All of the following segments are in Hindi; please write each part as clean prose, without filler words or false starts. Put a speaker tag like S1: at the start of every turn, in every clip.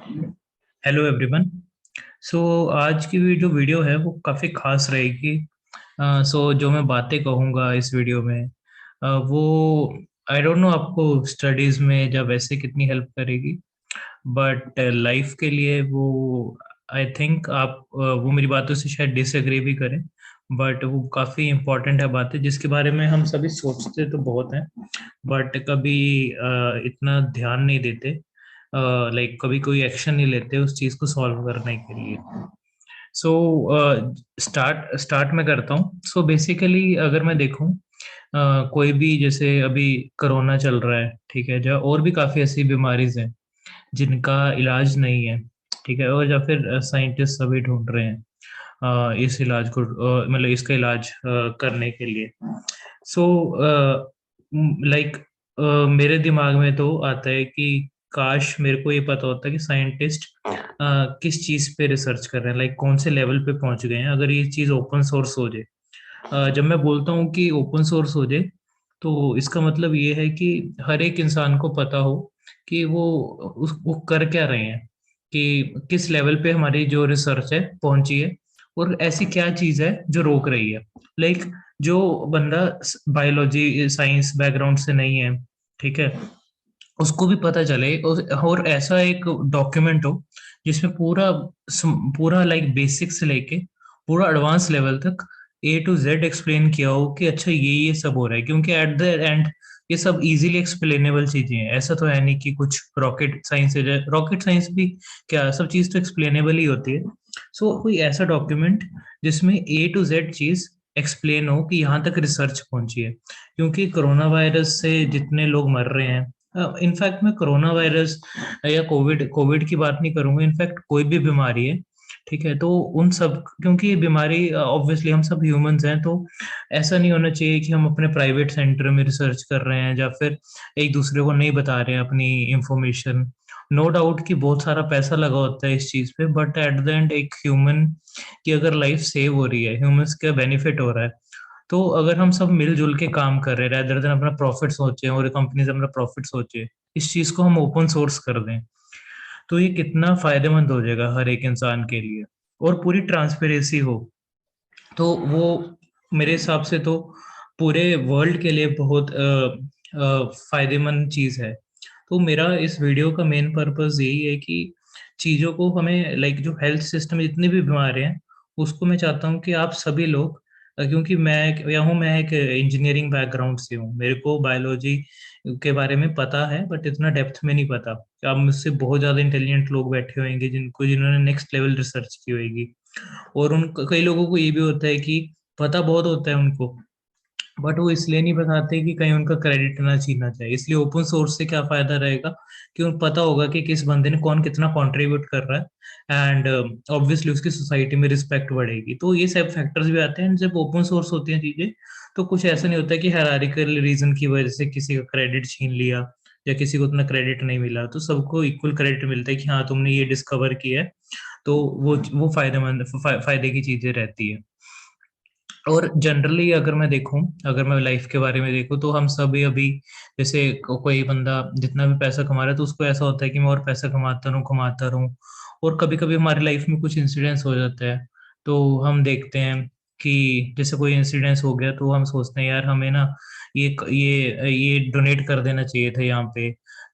S1: Hello everyone. सो आज की जो वीडियो है वो काफ़ी खास रहेगी। जो मैं बातें कहूँगा इस वीडियो में वो आई डोंट नो आपको स्टडीज़ में या वैसे कितनी हेल्प करेगी, बट लाइफ के लिए वो आई थिंक आप वो मेरी बातों से शायद डिसएग्री भी करें, बट वो काफ़ी इम्पोर्टेंट है बातें जिसके बारे में हम सभी सोचते तो बहुत हैं, बट कभी इतना ध्यान नहीं देते, लाइक कभी कोई एक्शन नहीं लेते उस चीज को सॉल्व करने के लिए। सो स्टार्ट स्टार्ट में करता हूँ। सो बेसिकली अगर मैं देखूँ, कोई भी जैसे अभी कोरोना चल रहा है, ठीक है, जो और भी काफी ऐसी बीमारीज हैं जिनका इलाज नहीं है, ठीक है, और या फिर साइंटिस्ट सभी ढूंढ रहे हैं इस इलाज को, मतलब इसका इलाज करने के लिए। सो लाइक मेरे दिमाग में तो आता है कि काश मेरे को ये पता होता कि साइंटिस्ट किस चीज पे रिसर्च कर रहे हैं, लाइक कौन से लेवल पे पहुंच गए हैं, अगर ये चीज ओपन सोर्स हो जाए। जब मैं बोलता हूँ कि ओपन सोर्स हो जाए, तो इसका मतलब ये है कि हर एक इंसान को पता हो कि वो कर क्या रहे हैं, कि किस लेवल पे हमारी जो रिसर्च है पहुंची है, और ऐसी क्या चीज है जो रोक रही है। लाइक जो बंदा बायोलॉजी साइंस बैकग्राउंड से नहीं है, ठीक है, उसको भी पता चले, और ऐसा एक डॉक्यूमेंट हो जिसमें पूरा लाइक बेसिक से लेके पूरा एडवांस लेवल तक A to Z एक्सप्लेन किया हो कि अच्छा ये सब हो रहा है, क्योंकि एट द एंड ये सब इजीली एक्सप्लेनेबल चीजें हैं। ऐसा तो है नहीं कि कुछ रॉकेट साइंस है, रॉकेट साइंस भी क्या, सब चीज तो एक्सप्लेनेबल ही होती है। कोई ऐसा डॉक्यूमेंट जिसमें A to Z चीज एक्सप्लेन हो कि यहाँ तक रिसर्च पहुंची है, क्योंकि कोरोना वायरस से जितने लोग मर रहे हैं, इनफैक्ट मैं कोरोना वायरस या कोविड कोविड की बात नहीं करूंगा, इनफैक्ट कोई भी बीमारी है, ठीक है, तो उन सब, क्योंकि ये बीमारी ऑब्वियसली हम सब ह्यूमंस हैं, तो ऐसा नहीं होना चाहिए कि हम अपने प्राइवेट सेंटर में रिसर्च कर रहे हैं या फिर एक दूसरे को नहीं बता रहे हैं अपनी इंफॉर्मेशन। नो डाउट कि बहुत सारा पैसा लगा होता है इस चीज पे, बट एट द एंड एक ह्यूमन की अगर लाइफ सेव हो रही है, ह्यूमंस का बेनिफिट हो रहा है, तो अगर हम सब मिलजुल के काम कर रहे हैं रेदर देन अपना प्रॉफिट सोचे और कंपनीज अपना प्रॉफिट सोचे, इस चीज को हम ओपन सोर्स कर दें, तो ये कितना फायदेमंद हो जाएगा हर एक इंसान के लिए, और पूरी ट्रांसपेरेंसी हो, तो वो मेरे हिसाब से तो पूरे वर्ल्ड के लिए बहुत फायदेमंद चीज है। तो मेरा इस वीडियो का मेन पर्पस यही है कि चीजों को हमें, लाइक जो हेल्थ सिस्टम में जितनी भी बीमारियां हैं, उसको मैं चाहता हूँ कि आप सभी लोग, क्योंकि मैं एक इंजीनियरिंग बैकग्राउंड से हूँ, मेरे को बायोलॉजी के बारे में पता है, बट इतना डेप्थ में नहीं पता। अब मुझसे बहुत ज्यादा इंटेलिजेंट लोग बैठे होंगे जिन्होंने नेक्स्ट लेवल रिसर्च की होगी, और उन कई लोगों को ये भी होता है कि पता बहुत होता है उनको, बट वो इसलिए नहीं बताते कि कहीं उनका क्रेडिट ना छीना जाए। इसलिए ओपन सोर्स से क्या फायदा रहेगा कि उनको पता होगा कि किस बंदे ने कौन कितना कंट्रीब्यूट कर रहा है, एंड ऑब्वियसली उसकी सोसाइटी में रिस्पेक्ट बढ़ेगी। तो ये सब फैक्टर्स भी आते हैं जब ओपन सोर्स होती हैं चीजें। तो कुछ ऐसा नहीं होता कि हायरार्किकल रीजन की वजह से किसी का क्रेडिट छीन लिया या किसी को उतना क्रेडिट नहीं मिला, तो सबको इक्वल क्रेडिट मिलता है कि हाँ तुमने ये डिस्कवर किया है। तो वो फायदे की चीजें रहती है। और जनरली अगर मैं देखूं, अगर मैं लाइफ के बारे में देखूं, तो हम सभी अभी जैसे कोई बंदा जितना भी पैसा कमा रहा है, तो उसको ऐसा होता है कि मैं और पैसा कमाता रहूं। और कभी कभी हमारी लाइफ में कुछ इंसिडेंट्स हो जाता है, तो हम देखते हैं कि जैसे कोई इंसिडेंस हो गया, तो हम सोचते हैं यार हमें ना ये डोनेट कर देना चाहिए था यहाँ पे,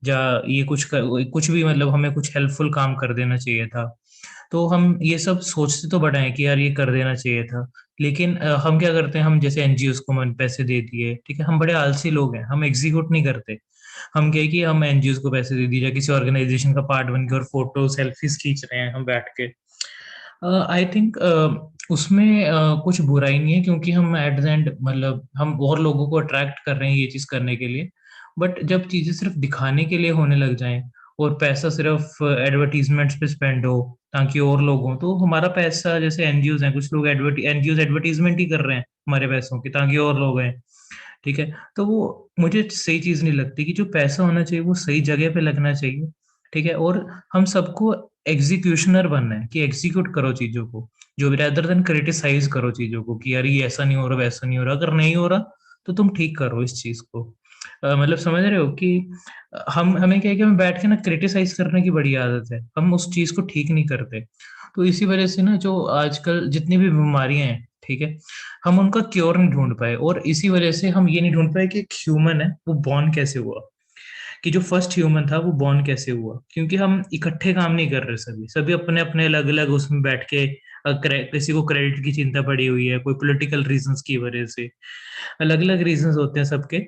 S1: या ये कुछ भी, मतलब हमें कुछ हेल्पफुल काम कर देना चाहिए था। तो हम ये सब सोचते तो बड़ा है कि यार ये कर देना चाहिए था, लेकिन हम क्या करते हैं, हम जैसे एनजीओ को मन पैसे दे दिए, ठीक है, हम बड़े आलसी लोग हैं, हम एग्जीक्यूट नहीं करते। हम क्या है कि हम एनजीओ को पैसे दे दिए या किसी ऑर्गेनाइजेशन का पार्ट बन के और फोटो सेल्फीज खींच रहे हैं हम बैठ के। आई थिंक उसमें कुछ बुराई नहीं है, क्योंकि हम एट द एंड, मतलब हम और लोगों को अट्रैक्ट कर रहे हैं ये चीज करने के लिए। बट जब चीजें सिर्फ दिखाने के लिए होने लग जाएं और पैसा सिर्फ एडवर्टीजमेंट्स पे स्पेंड हो ताकि और लोग हों, तो हमारा पैसा, जैसे एनजीओ हैं, कुछ लोग एनजीओ एडवर्टीजमेंट ही कर रहे हैं हमारे पैसों की ताकि और लोग हैं, ठीक है। तो वो मुझे सही चीज नहीं लगती कि जो पैसा होना चाहिए वो सही जगह पे लगना चाहिए, ठीक है। और हम सबको एग्जीक्यूशनर बनना है कि एग्जीक्यूट करो चीजों को, जो भी, रेदर देन क्रिटिसाइज करो चीजों को कि यार ये ऐसा नहीं हो रहा, वैसा नहीं हो रहा। अगर नहीं हो रहा तो तुम ठीक करो इस चीज को। मतलब समझ रहे हो कि हम हमें क्या है कि हमें बैठ के ना क्रिटिसाइज करने की बड़ी आदत है, हम उस चीज को ठीक नहीं करते। तो इसी वजह से ना जो आजकल जितनी भी बीमारियां हैं, ठीक है, हम उनका क्योर नहीं ढूंढ पाए, और इसी वजह से हम ये नहीं ढूंढ पाए कि एक ह्यूमन है वो बॉर्न कैसे हुआ, कि जो फर्स्ट ह्यूमन था वो बॉर्न कैसे हुआ, क्योंकि हम इकट्ठे काम नहीं कर रहे, सभी सभी अपने अपने अलग अलग उसमें बैठ के किसी को क्रेडिट की चिंता पड़ी हुई है, कोई पॉलिटिकल रीजंस की वजह से, अलग अलग रीजंस होते हैं सबके।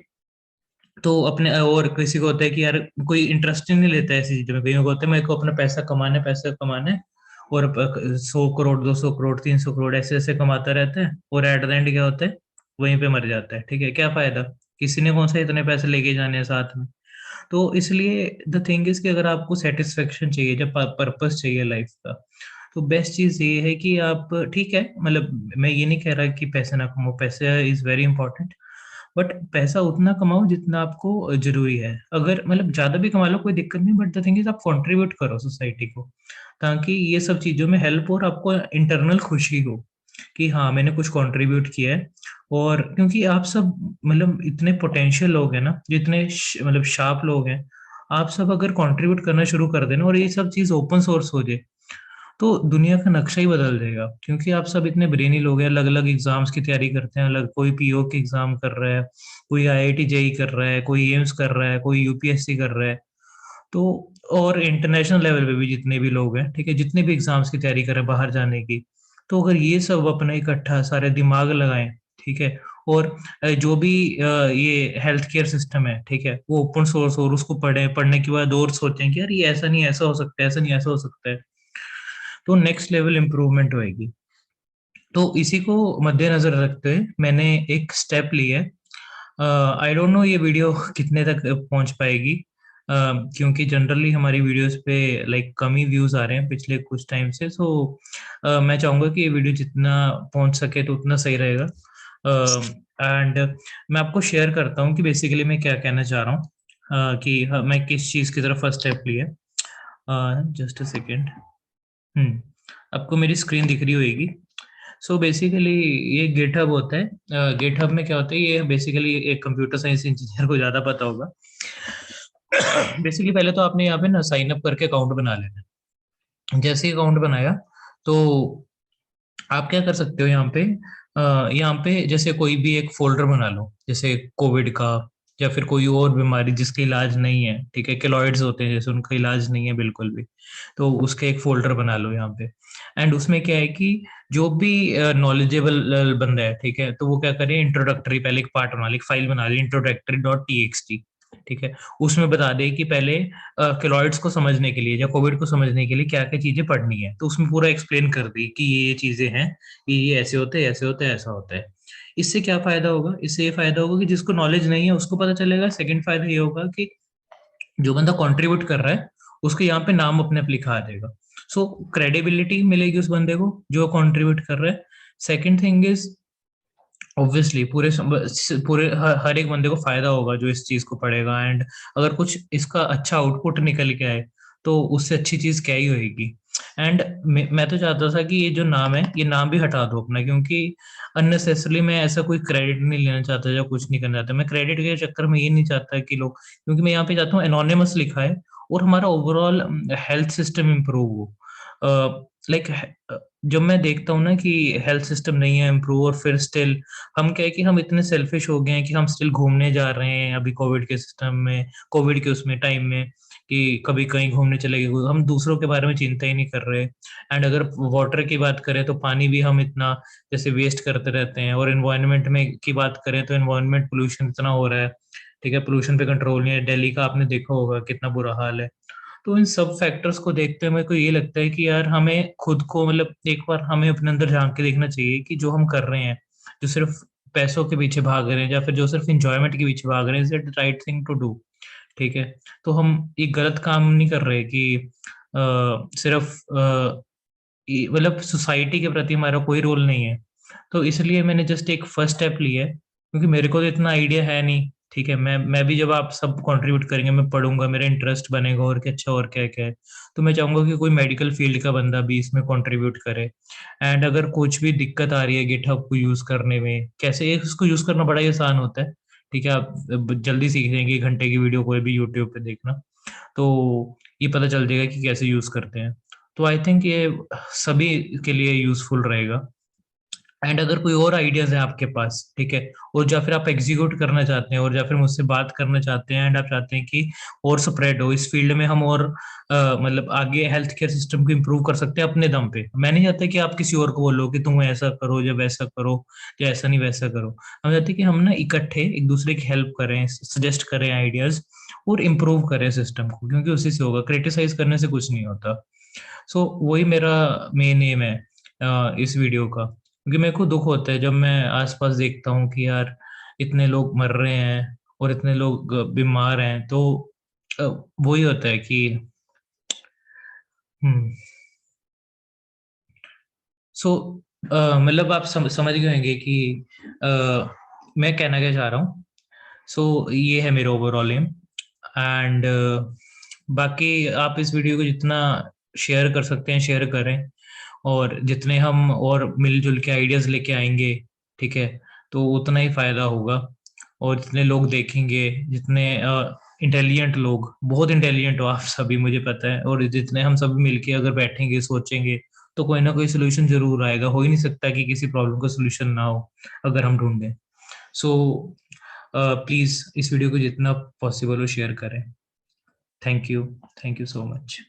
S1: तो अपने और किसी को होता है कि यार कोई इंटरेस्ट ही नहीं लेता है ऐसी चीजों में, कहीं को होता है मेरे को अपना पैसा कमाना है, और 100 करोड़ 200 करोड़ 300 करोड़ ऐसे ऐसे कमाता रहता है, और एट द एंड क्या होता है, वहीं पे मर जाता है। ठीक है, क्या फायदा, किसी ने कौन सा इतने पैसे लेके जाने हैं साथ में। तो इसलिए द थिंग इज कि अगर आपको सेटिस्फेक्शन चाहिए, जब पर्पस चाहिए लाइफ का, तो बेस्ट चीज ये है कि आप, ठीक है, मतलब मैं ये नहीं कह रहा कि पैसे ना कमाओ, पैसा इज वेरी इंपॉर्टेंट, बट पैसा उतना कमाओ जितना आपको जरूरी है। अगर मतलब ज्यादा भी कमा लो कोई दिक्कत नहीं, बट द थिंग इज आप कंट्रीब्यूट करो सोसाइटी को, ताकि ये सब चीजों में हेल्प हो और आपको इंटरनल खुशी हो कि हाँ मैंने कुछ कंट्रीब्यूट किया है। और क्योंकि आप सब मतलब इतने पोटेंशियल लोग हैं ना, जितने मतलब शार्प लोग हैं, आप सब अगर कंट्रीब्यूट करना शुरू कर देना और ये सब चीज ओपन सोर्स हो जाए, तो दुनिया का नक्शा ही बदल जाएगा। क्योंकि आप सब इतने ब्रेनी लोग हैं, अलग अलग एग्जाम्स की तैयारी करते हैं, अलग कोई पीओ की एग्जाम कर रहा है, कोई आईआईटी जेई कर रहा है, कोई एम्स कर रहा है, कोई यूपीएससी कर रहा है। तो और इंटरनेशनल लेवल पे भी जितने भी लोग हैं, ठीक है, जितने भी एग्जाम्स की तैयारी कर रहे हैं बाहर जाने की, तो अगर ये सब अपना इकट्ठा सारे दिमाग लगाएं, ठीक है, और जो भी ये हेल्थ केयर सिस्टम है, ठीक है, वो ओपन सोर्स और उसको पढ़ें, पढ़ने के बाद और सोचें कि यार ये ऐसा नहीं ऐसा हो सकता है, ऐसा नहीं ऐसा हो सकता है, तो नेक्स्ट लेवल इंप्रूवमेंट होएगी। तो इसी को मद्देनजर रखते हुए मैंने एक स्टेप लिया है। आई डोंट नो ये वीडियो कितने तक पहुंच पाएगी, क्योंकि जनरली हमारी वीडियोस पे लाइक कम ही व्यूज आ रहे हैं पिछले कुछ टाइम से। सो मैं चाहूंगा कि ये वीडियो जितना पहुंच सके तो उतना सही रहेगा। एंड मैं आपको शेयर करता हूँ कि बेसिकली मैं क्या कहना चाह रहा हूँ, कि मैं किस चीज़ की तरफ फर्स्ट स्टेप लिया। Just a second. हम्म आपको मेरी स्क्रीन दिख रही होगी। सो बेसिकली ये गिटहब होता है। गिटहब में क्या होता है, ये बेसिकली एक कंप्यूटर साइंस इंजीनियर को ज्यादा पता होगा। बेसिकली पहले तो आपने यहाँ पे ना साइन अप करके अकाउंट बना लेना है। जैसे ही अकाउंट बनाया, तो आप क्या कर सकते हो यहाँ पे, यहाँ पे जैसे कोई भी एक फोल्डर बना लो, जैसे कोविड का, या फिर कोई और बीमारी जिसका इलाज नहीं है, ठीक है, केलॉइड्स होते हैं जैसे, उनका इलाज नहीं है बिल्कुल भी, तो उसके एक फोल्डर बना लो यहाँ पे। एंड उसमें क्या है कि जो भी नॉलेजेबल बंदा है, ठीक है, तो वो क्या करे, इंट्रोडक्टरी पहले एक पार्ट बना ली, एक फाइल बना ली, introductory dot T X T, ठीक है। उसमें बता दे कि पहले केलॉइड्स को समझने के लिए या कोविड को समझने के लिए क्या क्या चीजें पढ़नी है, तो उसमें पूरा एक्सप्लेन कर दी कि ये चीजें हैं, ये ऐसे होते हैं, ऐसे होते हैं, ऐसा होता है। इससे क्या फायदा होगा, इससे ये फायदा होगा कि जिसको नॉलेज नहीं है उसको पता चलेगा। सेकंड फायदा ये होगा कि जो बंदा कंट्रीब्यूट कर रहा है उसको यहाँ पे नाम अपने आप लिखा आ जाएगा। सो क्रेडिबिलिटी मिलेगी उस बंदे को जो कंट्रीब्यूट कर रहा है। सेकंड थिंग इज ऑब्वियसली पूरे हर एक बंदे को फायदा होगा जो इस चीज को पढ़ेगा। एंड अगर कुछ इसका अच्छा आउटपुट निकल के आए तो उससे अच्छी चीज क्या ही होगी। एंड मैं तो चाहता था कि ये जो नाम है ये नाम भी हटा दो अपना, क्योंकि अननेसेसरली मैं ऐसा कोई क्रेडिट नहीं लेना चाहता या कुछ नहीं करना चाहता। मैं क्रेडिट के चक्कर में ये नहीं चाहता कि लोग, क्योंकि मैं यहाँ पे चाहता हूँ एनोनिमस लिखा है और हमारा ओवरऑल हेल्थ सिस्टम इम्प्रूव हो। लाइक जब मैं देखता हूँ ना कि हेल्थ सिस्टम नहीं है इम्प्रूव, और फिर स्टिल हम क्या है कि हम इतने सेल्फिश हो गए हैं कि हम स्टिल घूमने जा रहे हैं अभी कोविड के सिस्टम में, कोविड के उसमें टाइम में, कि कभी कहीं घूमने चले गए, हम दूसरों के बारे में चिंता ही नहीं कर रहे। एंड अगर वाटर की बात करें तो पानी भी हम इतना जैसे वेस्ट करते रहते हैं, और एनवायरनमेंट में की बात करें तो एनवायरनमेंट पोल्यूशन इतना हो रहा है, ठीक है, पोल्यूशन पे कंट्रोल नहीं है, दिल्ली का आपने देखा होगा कितना बुरा हाल है। तो इन सब फैक्टर्स को देखते हुए मेरे को ये लगता है कि यार हमें खुद को मतलब एक बार हमें अपने अंदर झांक के देखना चाहिए कि जो हम कर रहे हैं, जो सिर्फ पैसों के पीछे भाग रहे हैं या फिर जो सिर्फ इंजॉयमेंट के पीछे भाग रहे हैं, is it right thing to do. ठीक है, तो हम एक गलत काम नहीं कर रहे कि सिर्फ मतलब सोसाइटी के प्रति हमारा कोई रोल नहीं है। तो इसलिए मैंने जस्ट एक फर्स्ट स्टेप लिया है, क्योंकि मेरे को तो इतना आइडिया है नहीं। ठीक है, मैं भी जब आप सब कंट्रीब्यूट करेंगे मैं पढ़ूंगा, मेरा इंटरेस्ट बनेगा और क्या अच्छा और क्या क्या है, तो मैं चाहूंगा कि कोई मेडिकल फील्ड का बंदा भी इसमें कंट्रीब्यूट करे। एंड अगर कुछ भी दिक्कत आ रही है गिटहब को यूज करने में, कैसे इसको यूज करना बड़ा ही आसान होता है, ठीक है, आप जल्दी सीख जाएंगे, 1 घंटे की वीडियो कोई भी यूट्यूब पे देखना, तो ये पता चल जाएगा कि कैसे यूज करते हैं। तो आई थिंक ये सभी के लिए यूजफुल रहेगा। एंड अगर कोई और आइडियाज है आपके पास, ठीक है, और या फिर आप एग्जीक्यूट करना चाहते हैं, और या फिर मुझसे बात करना चाहते हैं, एंड आप चाहते हैं कि और स्प्रेड हो इस फील्ड में, हम और मतलब आगे हेल्थ केयर सिस्टम को इम्प्रूव कर सकते हैं अपने दम पे। मैं नहीं चाहता कि आप किसी और को बोलो कि तुम ऐसा करो या वैसा करो, या ऐसा नहीं वैसा करो। हम चाहते हैं कि हम ना इकट्ठे एक दूसरे की हेल्प करें, सजेस्ट करें आइडियाज, और इम्प्रूव करें सिस्टम को, क्योंकि उसी से होगा, क्रिटिसाइज करने से कुछ नहीं होता। सो वही मेरा मेन एम है इस वीडियो का, क्योंकि मेरे को दुख होता है जब मैं आसपास देखता हूँ कि यार इतने लोग मर रहे हैं और इतने लोग बीमार हैं, तो अ, वही होता है कि हम्म। सो मतलब आप समझ गए होंगे कि अ, मैं कहना क्या चाह रहा हूँ। सो ये है मेरा ओवरऑल एम। एंड बाकी आप इस वीडियो को जितना शेयर कर सकते हैं शेयर करें, और जितने हम और मिलजुल के आइडियाज लेके आएंगे, ठीक है, तो उतना ही फायदा होगा। और जितने लोग देखेंगे, जितने इंटेलिजेंट लोग, बहुत इंटेलिजेंट हो आप सभी मुझे पता है, और जितने हम सभी मिलके अगर बैठेंगे सोचेंगे, तो कोई ना कोई सोल्यूशन जरूर आएगा। हो ही नहीं सकता कि किसी प्रॉब्लम का सोल्यूशन ना हो अगर हम ढूंढें। सो प्लीज इस वीडियो को जितना पॉसिबल हो शेयर करें। Thank you. Thank you so much.